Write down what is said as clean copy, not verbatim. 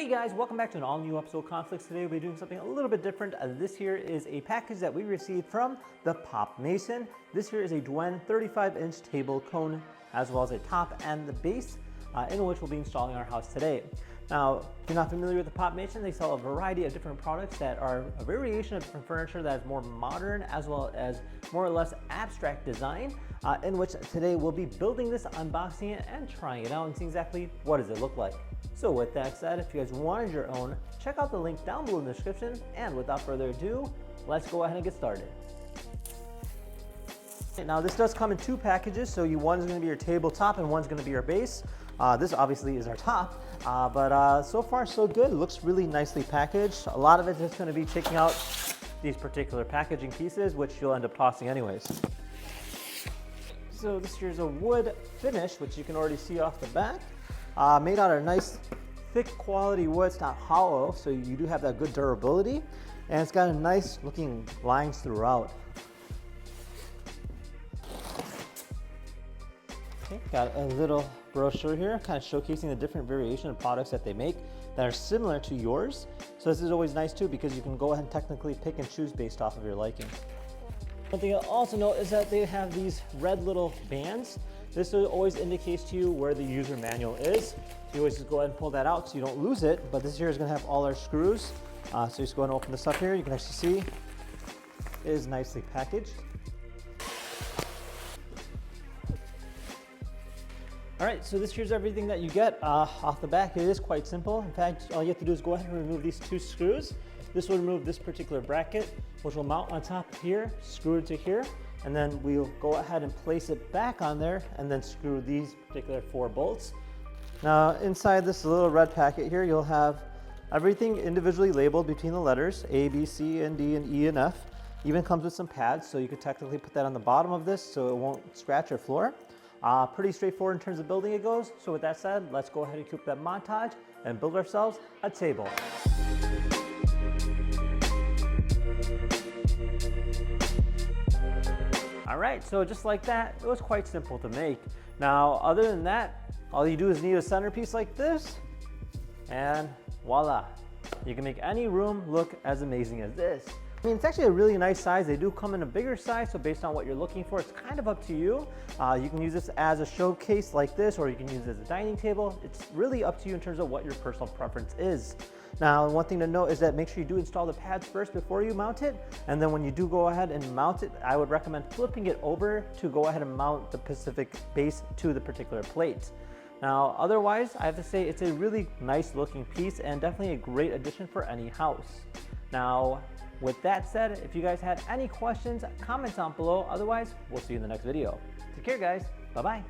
Hey guys, welcome back to an all new episode of Conflicts. Today we'll be doing something a little bit different. This here is a package that we received from the Pop Maison. This here is a Dwen 35-inch table cone, as well as a top and the base, in which we'll be installing our house today. Now, if you're not familiar with the Pop Maison, they sell a variety of different products that are a variation of different furniture that is more modern, as well as more or less abstract design, in which today we'll be building this, unboxing it, and trying it out and seeing exactly what does it look like. So with that said, if you guys wanted your own, check out the link down below in the description, and without further ado, let's go ahead and get started. Now this does come in two packages, so one's going to be your tabletop and one's going to be your base. This obviously is our top, but so far so good. It looks really nicely packaged. A lot of it is going to be taking out these particular packaging pieces, which you'll end up tossing anyways. So this here's a wood finish, which you can already see off the back. Made out of nice thick quality wood. It's not hollow, so you do have that good durability, and it's got a nice looking lines throughout. Okay, got a little brochure here kind of showcasing the different variation of products that they make that are similar to yours. So this is always nice too, because you can go ahead and technically pick and choose based off of your liking. One thing I'll also note is that they have these red little bands. This always indicates to you where the user manual is. You always just go ahead and pull that out so you don't lose it. But this here is going to have all our screws. So just go ahead and open this up here. You can actually see it is nicely packaged. All right, so this here's everything that you get off the back. It is quite simple. In fact, all you have to do is go ahead and remove these two screws. This will remove this particular bracket, which will mount on top here, screw it to here, and then we'll go ahead and place it back on there and then screw these particular 4 bolts. Now inside this little red packet here, you'll have everything individually labeled between the letters A, B, C, and D, and E, and F. Even comes with some pads, so you could technically put that on the bottom of this so it won't scratch your floor. Pretty straightforward in terms of building it goes. So with that said, let's go ahead and keep that montage and build ourselves a table. All right, so just like that, it was quite simple to make. Now, other than that, all you do is need a centerpiece like this, and voila. You can make any room look as amazing as this. I mean, it's actually a really nice size. They do come in a bigger size, so based on what you're looking for, it's kind of up to you. You can use this as a showcase like this, or you can use it as a dining table. It's really up to you in terms of what your personal preference is. Now, one thing to note is that make sure you do install the pads first before you mount it, and then when you do go ahead and mount it, I would recommend flipping it over to go ahead and mount the specific base to the particular plate. Now, otherwise, I have to say it's a really nice looking piece and definitely a great addition for any house. Now, with that said, if you guys had any questions, comment down below. Otherwise, we'll see you in the next video. Take care, guys. Bye-bye.